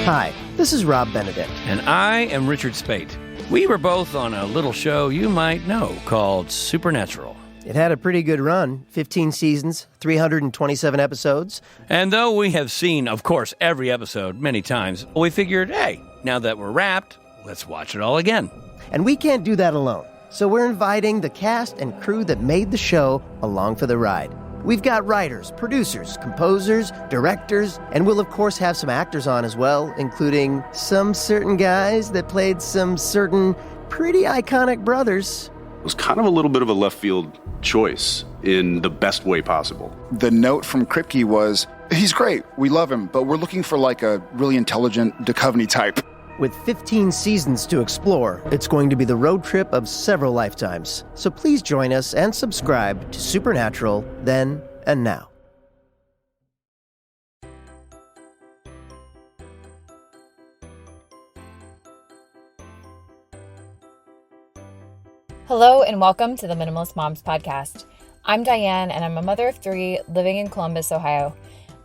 Hi, this is Rob Benedict. And I am Richard Spate. We were both on a little show you might know called Supernatural. It had a pretty good run, 15 seasons, 327 episodes. And though we have seen, of course, every episode many times, we figured, hey, now that we're wrapped, let's watch it all again. And we can't do that alone. So we're inviting the cast and crew that made the show along for the ride. We've got writers, producers, composers, directors, and we'll of course have some actors on as well, including some certain guys that played some certain pretty iconic brothers. It was kind of a little bit of a left field choice in the best way possible. The note from Kripke was, he's great, we love him, but we're looking for like a really intelligent Duchovny type. With 15 seasons to explore, it's going to be the road trip of several lifetimes. So please join us and subscribe to Supernatural Then and Now. Hello and welcome to the Minimalist Moms Podcast. I'm Diane and I'm a mother of three living in Columbus, Ohio.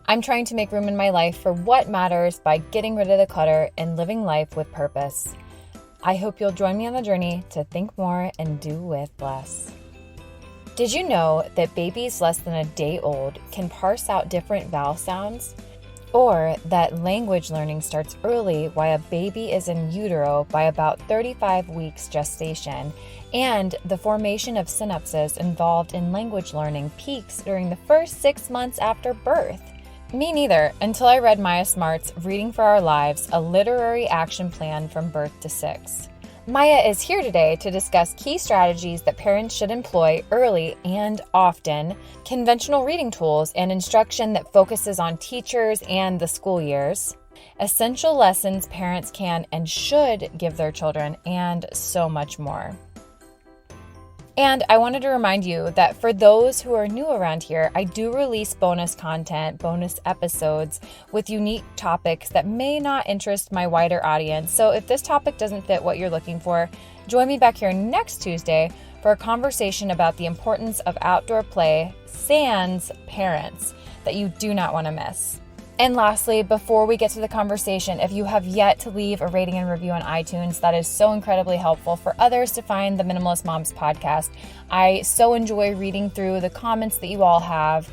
I'm trying to make room in my life for what matters by getting rid of the clutter and living life with purpose. I hope you'll join me on the journey to think more and do with less. Did you know that babies less than a day old can parse out different vowel sounds? Or that language learning starts early while a baby is in utero by about 35 weeks gestation, and the formation of synapses involved in language learning peaks during the first 6 months after birth? Me neither, until I read Maya Smart's Reading for Our Lives, a literary action plan from birth to 6. Maya is here today to discuss key strategies that parents should employ early and often, conventional reading tools and instruction that focuses on teachers and the school years, essential lessons parents can and should give their children, and so much more. And I wanted to remind you that for those who are new around here, I do release bonus content, bonus episodes with unique topics that may not interest my wider audience. So if this topic doesn't fit what you're looking for, join me back here next Tuesday for a conversation about the importance of outdoor play, sans parents, that you do not want to miss. And lastly, before we get to the conversation, if you have yet to leave a rating and review on iTunes, that is so incredibly helpful for others to find the Minimalist Moms podcast. I so enjoy reading through the comments that you all have,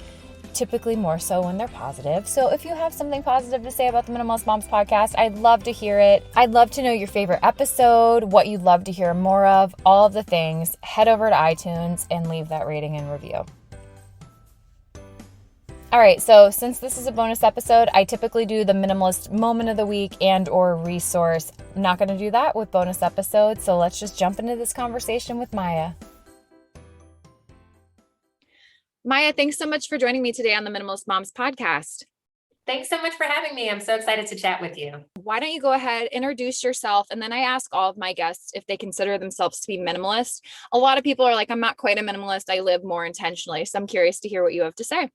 typically more so when they're positive. So if you have something positive to say about the Minimalist Moms podcast, I'd love to hear it. I'd love to know your favorite episode, what you'd love to hear more of, all of the things. Head over to iTunes and leave that rating and review. All right, so since this is a bonus episode, I typically do the minimalist moment of the week and or resource. I'm not going to do that with bonus episodes, so let's just jump into this conversation with Maya. Maya, thanks so much for joining me today on the Minimalist Moms podcast. Thanks so much for having me. I'm so excited to chat with you. Why don't you go ahead, introduce yourself, and then I ask all of my guests if they consider themselves to be minimalist. A lot of people are like, I'm not quite a minimalist. I live more intentionally. So I'm curious to hear what you have to say.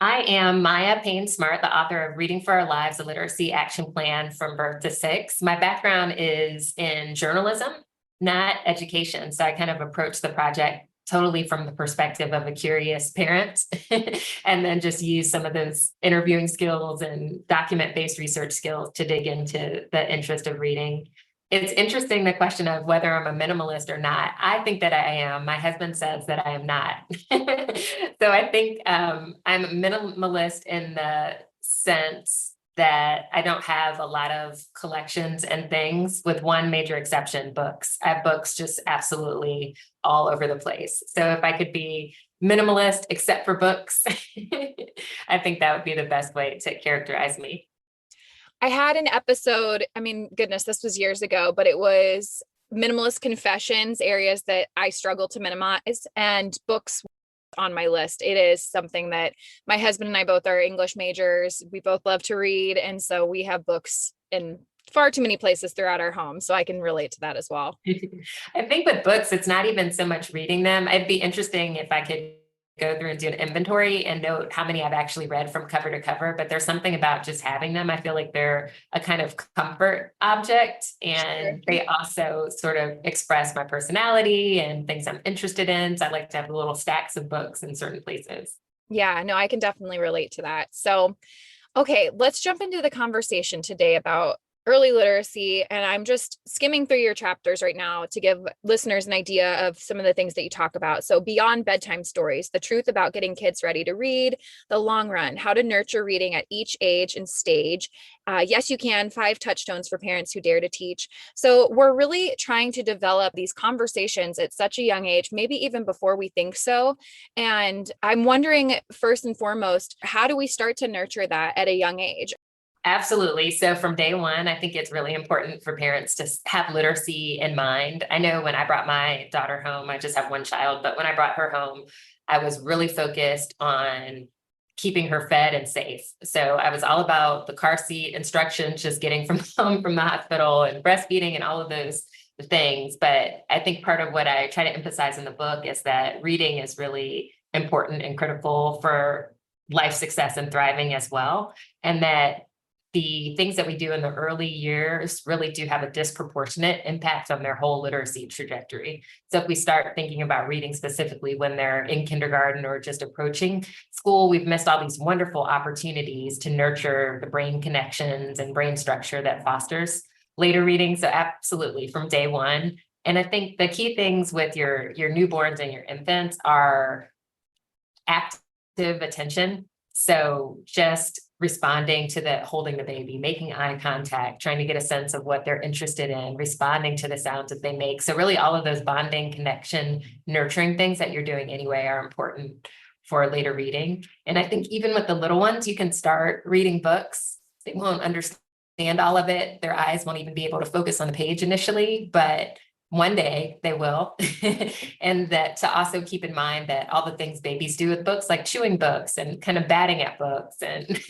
I am Maya Payne-Smart, the author of Reading for Our Lives, a literacy action plan from birth to 6. My background is in journalism, not education. So I kind of approach the project totally from the perspective of a curious parent and then just use some of those interviewing skills and document-based research skills to dig into the interest of reading. It's interesting, the question of whether I'm a minimalist or not. I think that I am. My husband says that I am not. So I think I'm a minimalist in the sense that I don't have a lot of collections and things, with one major exception: books. I have books just absolutely all over the place. So if I could be minimalist except for books, I think that would be the best way to characterize me. I had an episode, goodness, this was years ago, but it was minimalist confessions, areas that I struggle to minimize, and books on my list. It is something that my husband and I both are English majors. We both love to read. And so we have books in far too many places throughout our home. So I can relate to that as well. I think with books, it's not even so much reading them. It'd be interesting if I could go through and do an inventory and note how many I've actually read from cover to cover, but there's something about just having them. I feel like they're a kind of comfort object, and they also sort of express my personality and things I'm interested in. So I like to have little stacks of books in certain places. Yeah, no, I can definitely relate to that. So Okay, let's jump into the conversation today about early literacy. And I'm just skimming through your chapters right now to give listeners an idea of some of the things that you talk about. So, beyond bedtime stories, the truth about getting kids ready to read, the long run, how to nurture reading at each age and stage. Yes, you can, 5 touchstones for parents who dare to teach. So, we're really trying to develop these conversations at such a young age, maybe even before we think so. And I'm wondering, first and foremost, how do we start to nurture that at a young age? Absolutely. So from day one, I think it's really important for parents to have literacy in mind. I know when I brought my daughter home, I just have one child, but when I brought her home, I was really focused on keeping her fed and safe. So I was all about the car seat instructions, just getting from home from the hospital and breastfeeding and all of those things. But I think part of what I try to emphasize in the book is that reading is really important and critical for life success and thriving as well. And that the things that we do in the early years really do have a disproportionate impact on their whole literacy trajectory. So if we start thinking about reading specifically when they're in kindergarten or just approaching school, we've missed all these wonderful opportunities to nurture the brain connections and brain structure that fosters later reading. So absolutely from day one. And I think the key things with your newborns and your infants are active attention. So just responding to the holding the baby, making eye contact, trying to get a sense of what they're interested in, responding to the sounds that they make. So really all of those bonding, connection, nurturing things that you're doing anyway are important for later reading. And I think even with the little ones, you can start reading books. They won't understand all of it. Their eyes won't even be able to focus on the page initially, but one day they will. And that to also keep in mind that all the things babies do with books, like chewing books and kind of batting at books and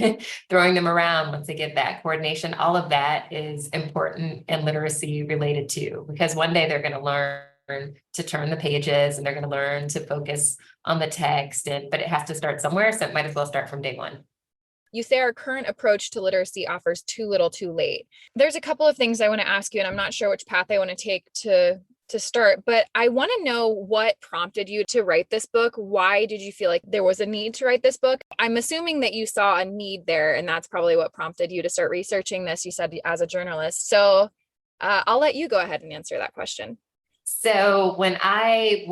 throwing them around once they get that coordination, all of that is important and literacy related too, because one day they're going to learn to turn the pages and they're going to learn to focus on the text. But it has to start somewhere. So it might as well start from day one. You say our current approach to literacy offers too little, too late. There's a couple of things I want to ask you, and I'm not sure which path I want to take to start, but I want to know what prompted you to write this book. Why did you feel like there was a need to write this book? I'm assuming that you saw a need there, and that's probably what prompted you to start researching this. You said as a journalist. So I'll let you go ahead and answer that question. So when I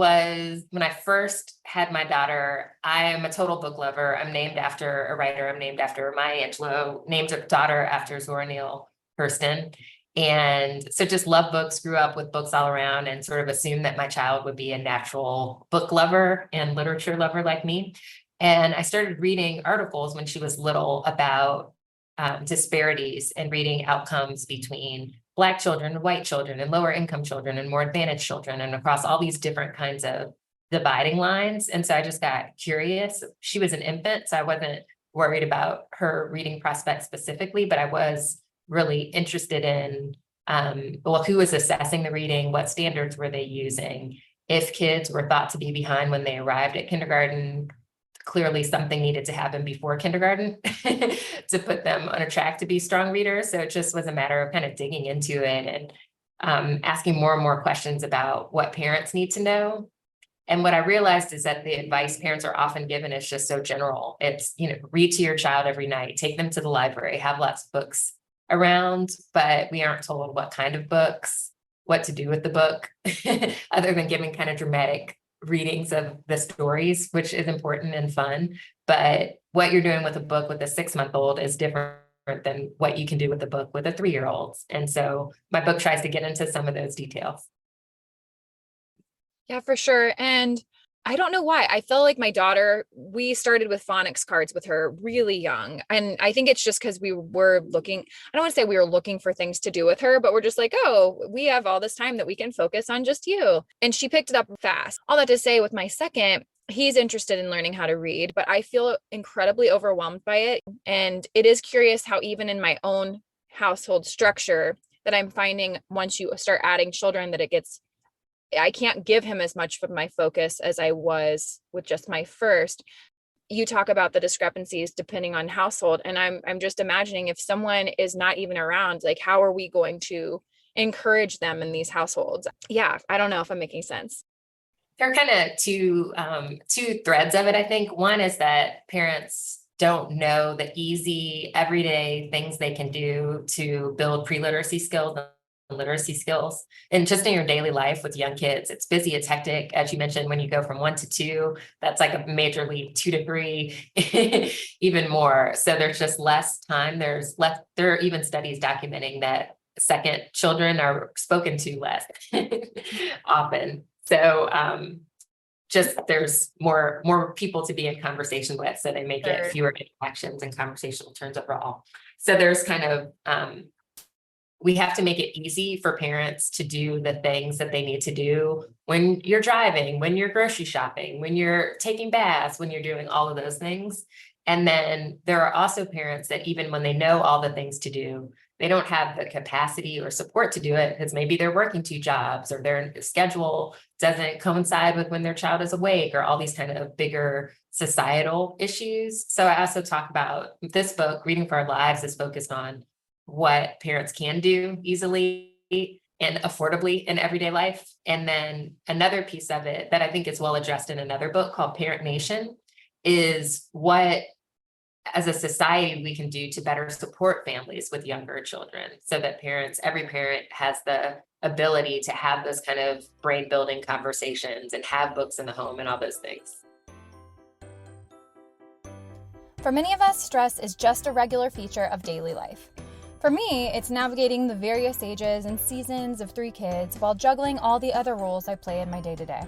first had my daughter, I am a total book lover. I'm named after a writer. I'm named after Maya Angelou, named a daughter after Zora Neale Hurston. And so just love books, grew up with books all around and sort of assumed that my child would be a natural book lover and literature lover like me. And I started reading articles when she was little about disparities and reading outcomes between Black children, white children, and lower income children, and more advantaged children, and across all these different kinds of dividing lines. And so I just got curious. She was an infant, so I wasn't worried about her reading prospects specifically, but I was really interested in, who was assessing the reading, what standards were they using, if kids were thought to be behind when they arrived at kindergarten. Clearly something needed to happen before kindergarten to put them on a track to be strong readers. So it just was a matter of kind of digging into it and asking more and more questions about what parents need to know. And what I realized is that the advice parents are often given is just so general. It's, read to your child every night, take them to the library, have lots of books around, but we aren't told what kind of books, what to do with the book, other than giving kind of dramatic readings of the stories, which is important and fun. But what you're doing with a book with a 6-month-old is different than what you can do with a book with a 3-year-old. And so my book tries to get into some of those details. Yeah, for sure. And I don't know why. I feel like my daughter, we started with phonics cards with her really young. And I think it's just because we were looking, I don't want to say we were looking for things to do with her, but we're just like, oh, we have all this time that we can focus on just you. And she picked it up fast. All that to say, with my second, he's interested in learning how to read, but I feel incredibly overwhelmed by it. And it is curious how even in my own household structure that I'm finding once you start adding children that I can't give him as much of my focus as I was with just my first. You talk about the discrepancies depending on household. And I'm just imagining if someone is not even around, like, how are we going to encourage them in these households? Yeah, I don't know if I'm making sense. There are kind of two threads of it, I think. One is that parents don't know the easy, everyday things they can do to build pre-literacy skills and literacy skills. And just in your daily life with young kids, it's busy, it's hectic. As you mentioned, when you go from 1 to 2, that's like a major leap, 2 to 3, even more. So there's just less time. There are even studies documenting that second children are spoken to less often. So just there's more people to be in conversation with, so they may get fewer interactions and conversational turns overall. So there's kind of we have to make it easy for parents to do the things that they need to do when you're driving, when you're grocery shopping, when you're taking baths, when you're doing all of those things. And then there are also parents that even when they know all the things to do, they don't have the capacity or support to do it because maybe they're working 2 jobs or their schedule doesn't coincide with when their child is awake, or all these kind of bigger societal issues. So I also talk about this book, Reading for Our Lives, is focused on what parents can do easily and affordably in everyday life. And then another piece of it that I think is well addressed in another book called Parent Nation is what, as a society, we can do to better support families with younger children, so that every parent has the ability to have those kind of brain building conversations and have books in the home and all those things. For many of us, stress is just a regular feature of daily life. For me, it's navigating the various ages and seasons of 3 kids while juggling all the other roles I play in my day-to-day.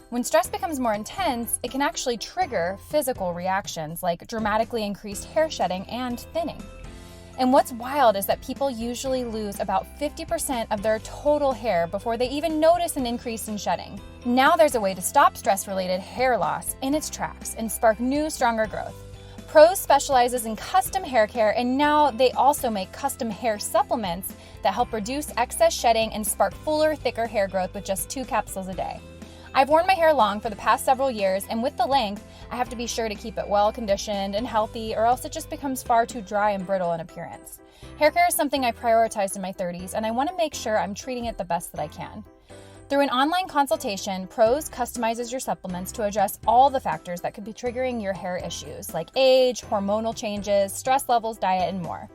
When stress becomes more intense, it can actually trigger physical reactions like dramatically increased hair shedding and thinning. And what's wild is that people usually lose about 50% of their total hair before they even notice an increase in shedding. Now there's a way to stop stress-related hair loss in its tracks and spark new, stronger growth. Prose specializes in custom hair care, and now they also make custom hair supplements that help reduce excess shedding and spark fuller, thicker hair growth with just 2 capsules a day. I've worn my hair long for the past several years, and with the length, I have to be sure to keep it well conditioned and healthy, or else it just becomes far too dry and brittle in appearance. Hair care is something I prioritized in my 30s, and I want to make sure I'm treating it the best that I can. Through an online consultation, Prose customizes your supplements to address all the factors that could be triggering your hair issues, like age, hormonal changes, stress levels, diet, and more.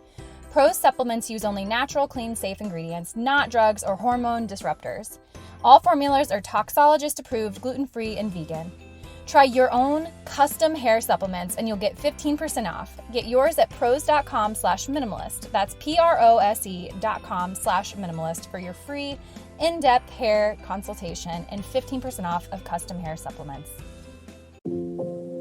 Prose supplements use only natural, clean, safe ingredients, not drugs or hormone disruptors. All formulas are toxologist approved, gluten-free, and vegan. Try your own custom hair supplements and you'll get 15% off. Get yours at prose.com/minimalist. That's prose.com/minimalist for your free in-depth hair consultation and 15% off of custom hair supplements.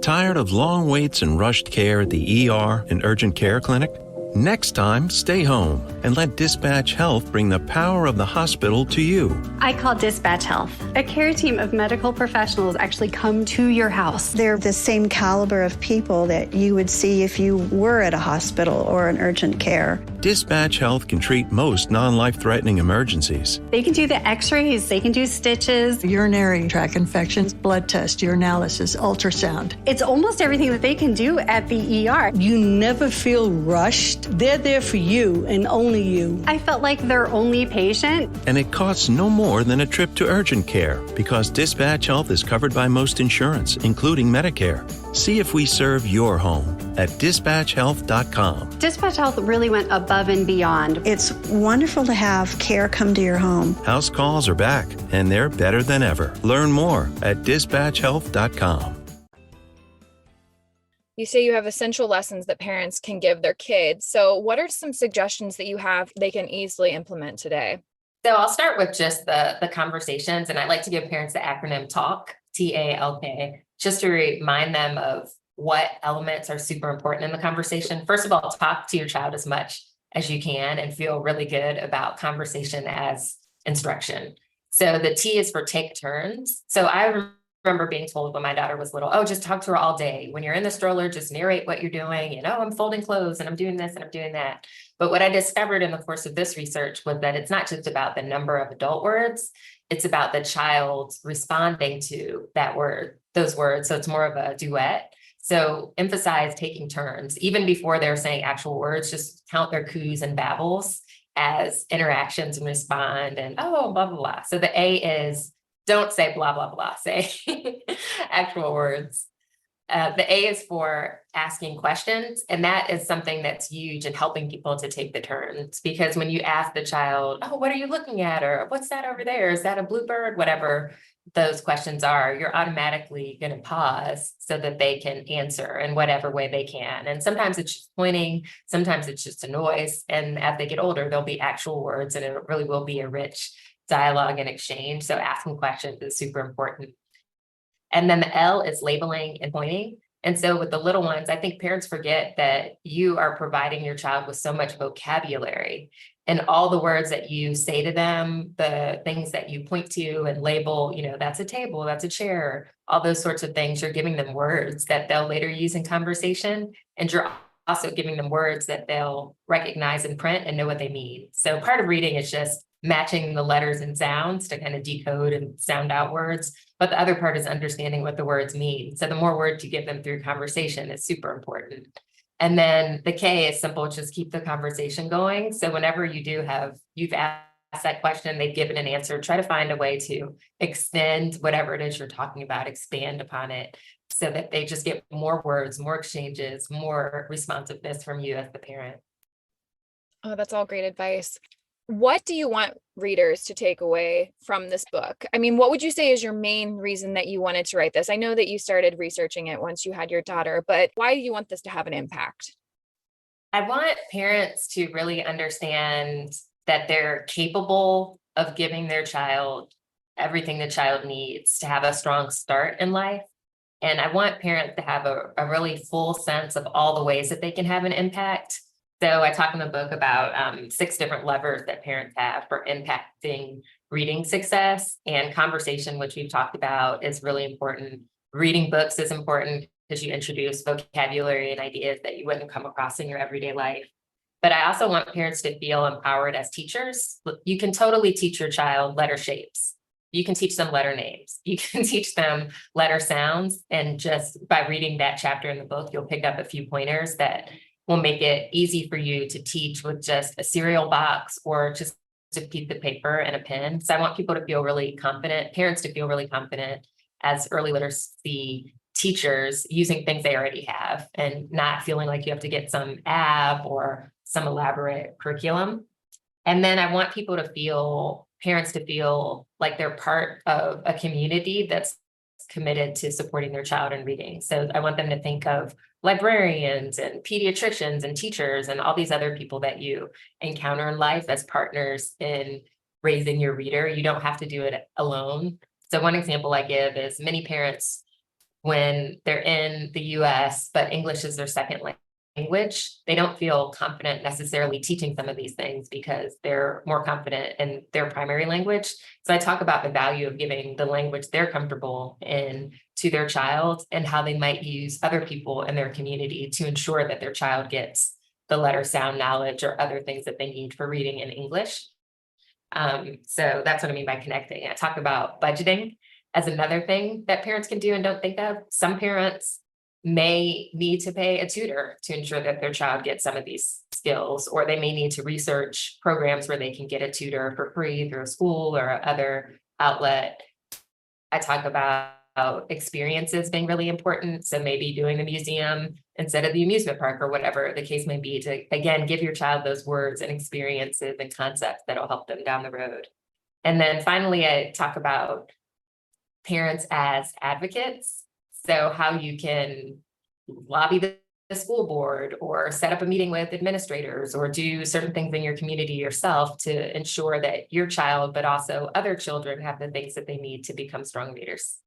Tired of long waits and rushed care at the ER and urgent care clinic? Next time, stay home and let Dispatch Health bring the power of the hospital to you. I call Dispatch Health. A care team of medical professionals actually come to your house. They're the same caliber of people that you would see if you were at a hospital or an urgent care. Dispatch Health can treat most non-life-threatening emergencies. They can do the x-rays, they can do stitches, urinary tract infections, blood test, urinalysis, ultrasound. It's almost everything that they can do at the ER. You never feel rushed. They're there for you and only you. I felt like their only patient. And it costs no more than a trip to urgent care because Dispatch Health is covered by most insurance, including Medicare. See if we serve your home at dispatchhealth.com. Dispatch Health really went above and beyond. It's wonderful to have care come to your home. House calls are back, and they're better than ever. Learn more at dispatchhealth.com. You say you have essential lessons that parents can give their kids. So what are some suggestions that you have they can easily implement today? So I'll start with just the conversations, and I like to give parents the acronym TALK, TALK, just to remind them of what elements are super important in the conversation. First of all, talk to your child as much as you can and feel really good about conversation as instruction. So the T is for take turns. So I remember being told when my daughter was little, oh, just talk to her all day. When you're in the stroller, just narrate what you're doing. I'm folding clothes and I'm doing this and I'm doing that. But what I discovered in the course of this research was that it's not just about the number of adult words, it's about the child responding to those words. So it's more of a duet. So emphasize taking turns, even before they're saying actual words, just count their coos and babbles as interactions and respond and, oh, blah, blah, blah. So the A is don't say blah, blah, blah, say actual words. The A is for asking questions. And that is something that's huge in helping people to take the turns. Because when you ask the child, oh, what are you looking at? Or what's that over there? Is that a bluebird? Whatever those questions are, you're automatically going to pause so that they can answer in whatever way they can. And sometimes it's just pointing, sometimes it's just a noise. And as they get older, there'll be actual words, and it really will be a rich dialogue and exchange. So asking questions is super important. And then the L is labeling and pointing. And so with the little ones, I think parents forget that you are providing your child with so much vocabulary, and all the words that you say to them, the things that you point to and label, that's a table, that's a chair, all those sorts of things, you're giving them words that they'll later use in conversation. And you're also giving them words that they'll recognize in print and know what they mean. So part of reading is just matching the letters and sounds to kind of decode and sound out words. But the other part is understanding what the words mean. So the more words you give them through conversation is super important. And then the K is simple, just keep the conversation going. So whenever you've asked that question, they've given an answer, try to find a way to extend whatever it is you're talking about, expand upon it, so that they just get more words, more exchanges, more responsiveness from you as the parent. Oh, that's all great advice. What do you want readers to take away from this book? I mean, what would you say is your main reason that you wanted to write this? I know that you started researching it once you had your daughter, but why do you want this to have an impact? I want parents to really understand that they're capable of giving their child everything the child needs to have a strong start in life. And I want parents to have a really full sense of all the ways that they can have an impact. So I talk in the book about 6 different levers that parents have for impacting reading success, and conversation, which we've talked about, is really important. Reading books is important because you introduce vocabulary and ideas that you wouldn't come across in your everyday life. But I also want parents to feel empowered as teachers. You can totally teach your child letter shapes. You can teach them letter names. You can teach them letter sounds. And just by reading that chapter in the book, you'll pick up a few pointers that will make it easy for you to teach with just a cereal box or just a piece of paper and a pen. So I want people to feel really confident, parents to feel really confident as early literacy teachers using things they already have, and not feeling like you have to get some app or some elaborate curriculum. And then I want parents to feel like they're part of a community that's committed to supporting their child in reading. So I want them to think of librarians and pediatricians and teachers and all these other people that you encounter in life as partners in raising your reader. You don't have to do it alone. So one example I give is many parents, when they're in the US, but English is their second language, they don't feel confident necessarily teaching some of these things because they're more confident in their primary language. So I talk about the value of giving the language they're comfortable in to their child, and how they might use other people in their community to ensure that their child gets the letter sound knowledge or other things that they need for reading in English. So that's what I mean by connecting. I talk about budgeting as another thing that parents can do and don't think of. Some parents may need to pay a tutor to ensure that their child gets some of these skills, or they may need to research programs where they can get a tutor for free through a school or other outlet. I talk about experiences being really important. So maybe doing the museum instead of the amusement park, or whatever the case may be, to, again, give your child those words and experiences and concepts that'll help them down the road. And then finally, I talk about parents as advocates. So how you can lobby the school board, or set up a meeting with administrators, or do certain things in your community yourself to ensure that your child, but also other children, have the things that they need to become strong readers.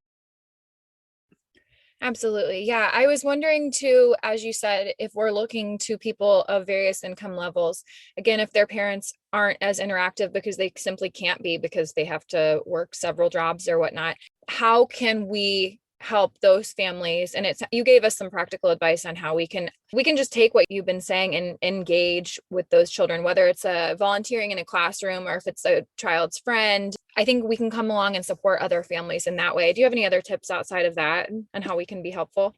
Absolutely. Yeah. I was wondering too, as you said, if we're looking to people of various income levels, again, if their parents aren't as interactive because they simply can't be, because they have to work several jobs or whatnot, how can we help those families? And you gave us some practical advice on how we can just take what you've been saying and engage with those children, whether it's volunteering in a classroom or if it's a child's friend. I think we can come along and support other families in that way. Do you have any other tips outside of that and how we can be helpful?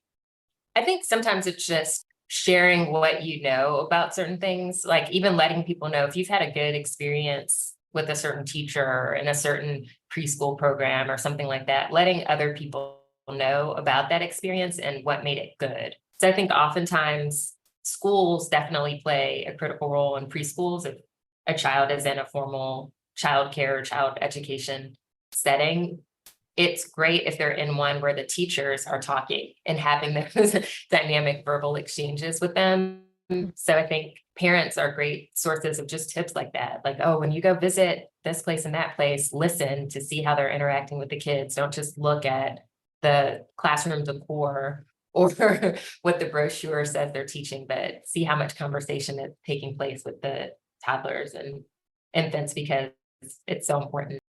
I think sometimes it's just sharing what you know about certain things, like even letting people know if you've had a good experience with a certain teacher in a certain preschool program or something like that, letting other people know about that experience and what made it good. So I think oftentimes schools definitely play a critical role in preschools. If a child is in a formal child care or child education setting, it's great if they're in one where the teachers are talking and having those dynamic verbal exchanges with them. So I think parents are great sources of just tips like that. Like, oh, when you go visit this place and that place, listen to see how they're interacting with the kids. Don't just look at the classroom decor or what the brochure says they're teaching, but see how much conversation is taking place with the toddlers and infants, because it's so important.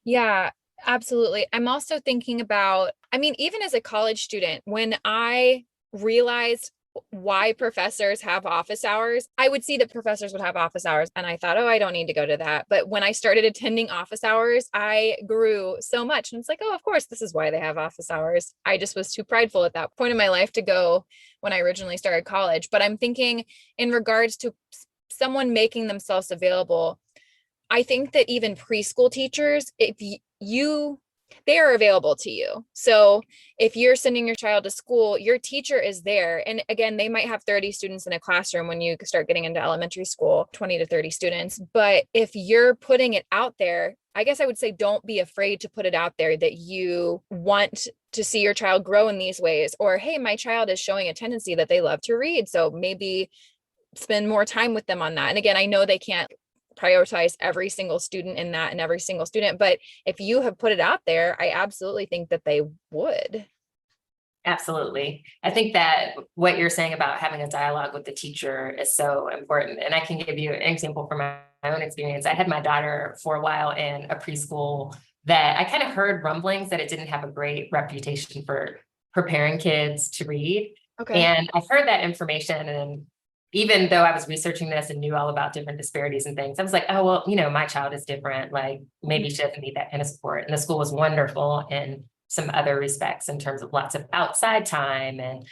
Yeah, absolutely. I'm also thinking about, I mean, even as a college student, when I realized why professors have office hours, I would see that professors would have office hours and I thought, oh, I don't need to go to that. But when I started attending office hours, I grew so much. And it's like, oh, of course, this is why they have office hours. I just was too prideful at that point in my life to go when I originally started college. But I'm thinking in regards to someone making themselves available, I think that even preschool teachers, if they are available to you. So if you're sending your child to school, your teacher is there. And again, they might have 30 students in a classroom when you start getting into elementary school, 20 to 30 students. But if you're putting it out there, I guess I would say don't be afraid to put it out there that you want to see your child grow in these ways. Or, hey, my child is showing a tendency that they love to read. So maybe spend more time with them on that. And again, I know they can't prioritize every single student in that and every single student, but if you have put it out there, I absolutely think that they would. Absolutely. I think that what you're saying about having a dialogue with the teacher is so important. And I can give you an example from my own experience. I had my daughter for a while in a preschool that I kind of heard rumblings that it didn't have a great reputation for preparing kids to read. Okay. And I heard that information, and even though I was researching this and knew all about different disparities and things, I was like, oh, well, my child is different. Like maybe she doesn't need that kind of support. And the school was wonderful in some other respects in terms of lots of outside time and,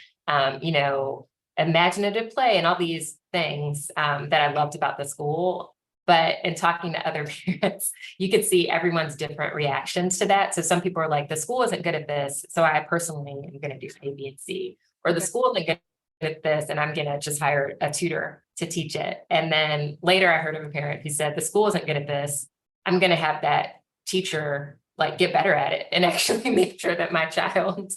imaginative play and all these things that I loved about the school. But in talking to other parents, you could see everyone's different reactions to that. So some people are like, the school isn't good at this, so I personally am going to do A, B, and C. Or the school isn't good at this, and I'm going to just hire a tutor to teach it. And then later I heard of a parent who said, the school isn't good at this, I'm going to have that teacher get better at it and actually make sure that my child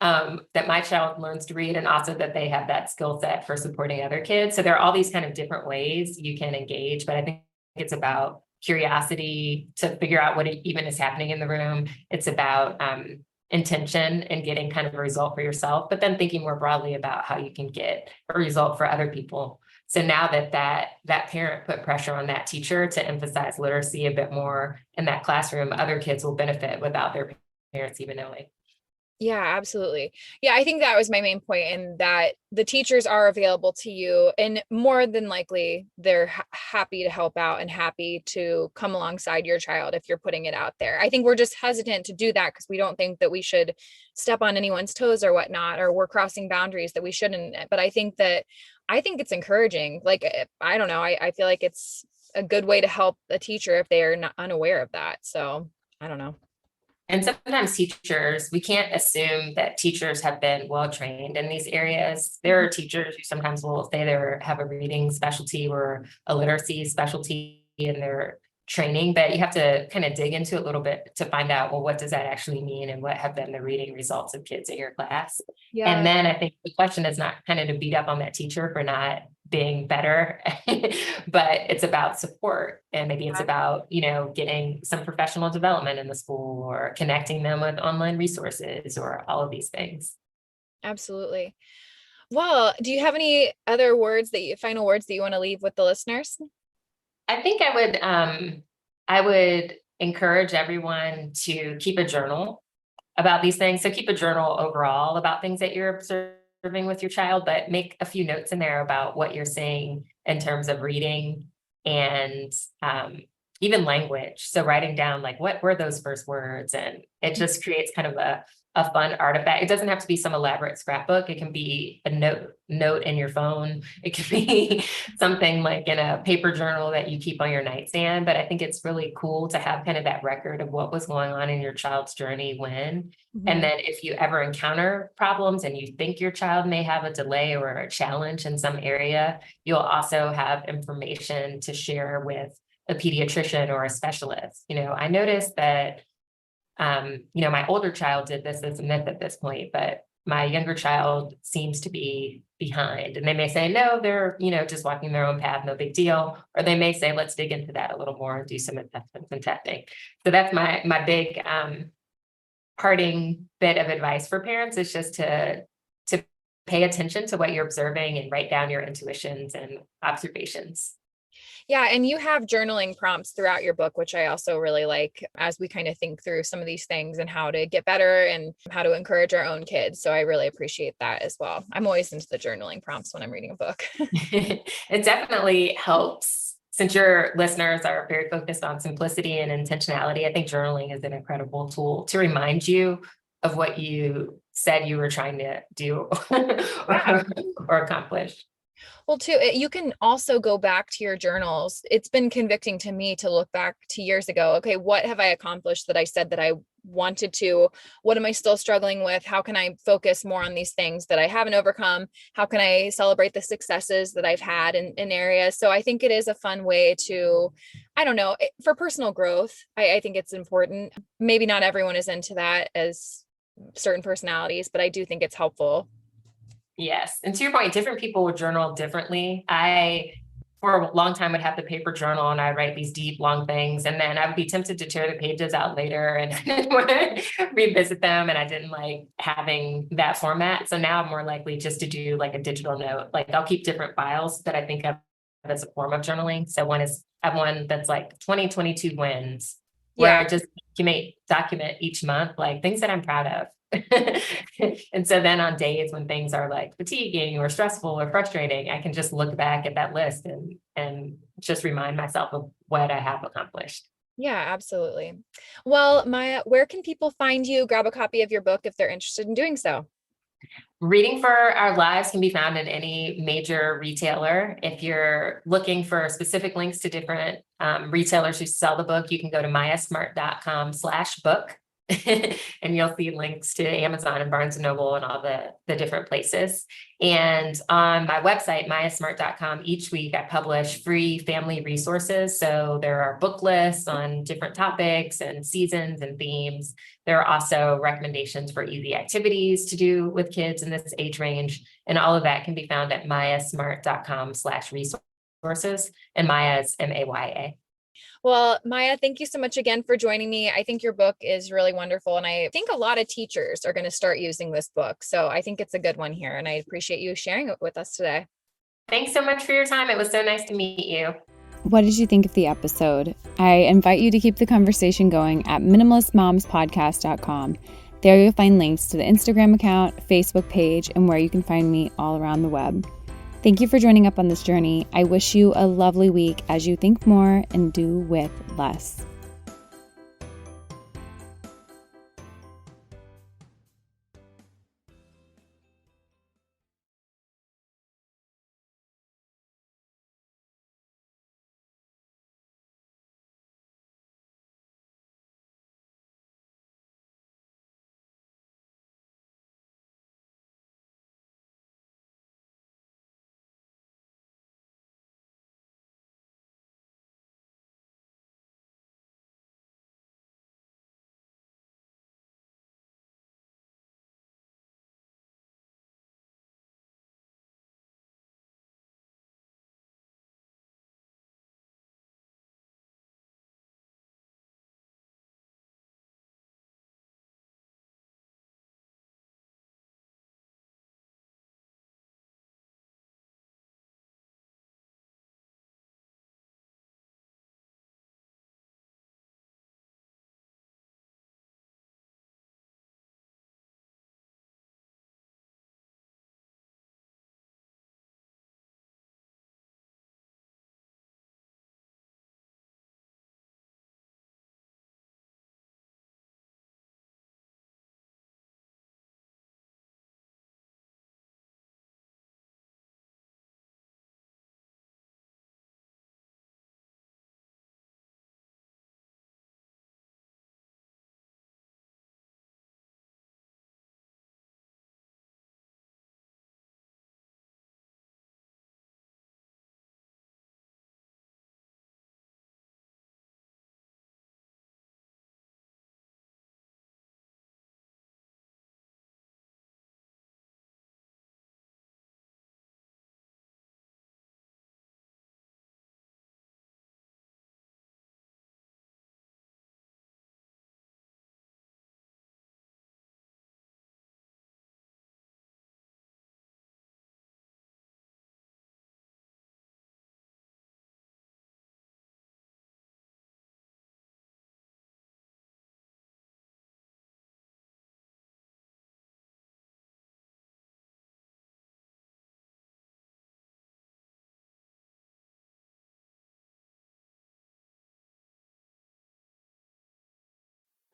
learns to read, and also that they have that skill set for supporting other kids. So there are all these kind of different ways you can engage, but I think it's about curiosity to figure out what even is happening in the room. It's about intention and getting kind of a result for yourself, but then thinking more broadly about how you can get a result for other people. So now that parent put pressure on that teacher to emphasize literacy a bit more in that classroom, other kids will benefit without their parents even knowing. Yeah, absolutely. Yeah, I think that was my main point, in that the teachers are available to you, and more than likely they're happy to help out and happy to come alongside your child if you're putting it out there. I think we're just hesitant to do that because we don't think that we should step on anyone's toes or whatnot, or we're crossing boundaries that we shouldn't. But I think it's encouraging. I don't know. I feel like it's a good way to help a teacher if they are not unaware of that. So I don't know. And sometimes we can't assume that teachers have been well-trained in these areas. There are teachers who sometimes will say they have a reading specialty or a literacy specialty in their training, but you have to kind of dig into it a little bit to find out, well, what does that actually mean? And what have been the reading results of kids in your class? Yeah. And then I think the question is not kind of to beat up on that teacher for not being better, but it's about support. And maybe it's about, getting some professional development in the school, or connecting them with online resources, or all of these things. Absolutely. Well, do you have any other final words that you want to leave with the listeners? I think I would encourage everyone to keep a journal about these things. So keep a journal overall about things that you're observing with your child, but make a few notes in there about what you're seeing in terms of reading and even language. So writing down what were those first words, and it just creates kind of a fun artifact. It doesn't have to be some elaborate scrapbook. It can be a note in your phone. It can be something like in a paper journal that you keep on your nightstand. But I think it's really cool to have kind of that record of what was going on in your child's journey when. And then if you ever encounter problems and you think your child may have a delay or a challenge in some area, you'll also have information to share with a pediatrician or a specialist. I noticed that my older child did this as a myth at this point, but my younger child seems to be behind. And they may say, no, they're, just walking their own path, no big deal. Or they may say, let's dig into that a little more and do some assessments and testing. So that's my big parting bit of advice for parents, is just to pay attention to what you're observing and write down your intuitions and observations. Yeah. And you have journaling prompts throughout your book, which I also really like, as we kind of think through some of these things and how to get better and how to encourage our own kids. So I really appreciate that as well. I'm always into the journaling prompts when I'm reading a book. It definitely helps. Since your listeners are very focused on simplicity and intentionality, I think journaling is an incredible tool to remind you of what you said you were trying to do or accomplish. Well, too, you can also go back to your journals. It's been convicting to me to look back to years ago. Okay, what have I accomplished that I said that I wanted to? What am I still struggling with? How can I focus more on these things that I haven't overcome? How can I celebrate the successes that I've had in areas? So I think it is a fun way to, I don't know, for personal growth. I think it's important. Maybe not everyone is into that as certain personalities, but I do think it's helpful. Yes. And to your point, different people would journal differently. I, for a long time, would have the paper journal and I write these deep, long things. And then I would be tempted to tear the pages out later and revisit them. And I didn't like having that format. So now I'm more likely just to do like a digital note. Like I'll keep different files that I think of as a form of journaling. So I have one that's like 2022 wins, where I just document each month, like things that I'm proud of. And so then on days when things are like fatiguing or stressful or frustrating, I can just look back at that list and just remind myself of what I have accomplished. Yeah, absolutely. Well, Maya, where can people find you, grab a copy of your book if they're interested in doing so? Reading for Our Lives can be found in any major retailer. If you're looking for specific links to different retailers who sell the book, you can go to mayasmart.com/book. And you'll see links to Amazon and Barnes & Noble and all the different places. And on my website, mayasmart.com, each week I publish free family resources. So there are book lists on different topics and seasons and themes. There are also recommendations for easy activities to do with kids in this age range. And all of that can be found at mayasmart.com/resources. And Maya is MAYA. Well, Maya, thank you so much again for joining me. I think your book is really wonderful. And I think a lot of teachers are going to start using this book. So I think it's a good one here. And I appreciate you sharing it with us today. Thanks so much for your time. It was so nice to meet you. What did you think of the episode? I invite you to keep the conversation going at minimalistmomspodcast.com. There you'll find links to the Instagram account, Facebook page, and where you can find me all around the web. Thank you for joining up on this journey. I wish you a lovely week as you think more and do with less.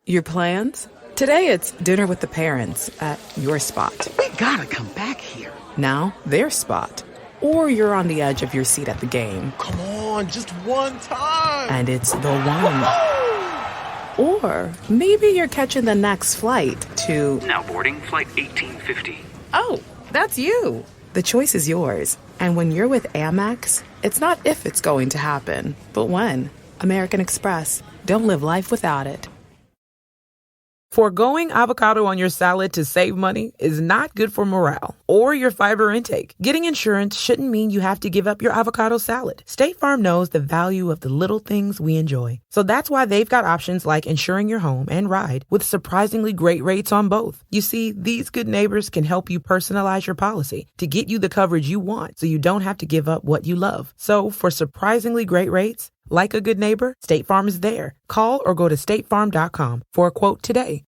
Your plans? Today it's dinner with the parents at your spot. We gotta come back here. Now, their spot. Or you're on the edge of your seat at the game. Come on, just one time. And it's the one. Or maybe you're catching the next flight to... Now boarding flight 1850. Oh, that's you. The choice is yours. And when you're with Amex, it's not if it's going to happen, but when. American Express. Don't live life without it. Foregoing avocado on your salad to save money is not good for morale or your fiber intake. Getting insurance shouldn't mean you have to give up your avocado salad. State Farm knows the value of the little things we enjoy. So that's why they've got options like insuring your home and ride with surprisingly great rates on both. You see, these good neighbors can help you personalize your policy to get you the coverage you want so you don't have to give up what you love. So for surprisingly great rates, like a good neighbor, State Farm is there. Call or go to statefarm.com for a quote today.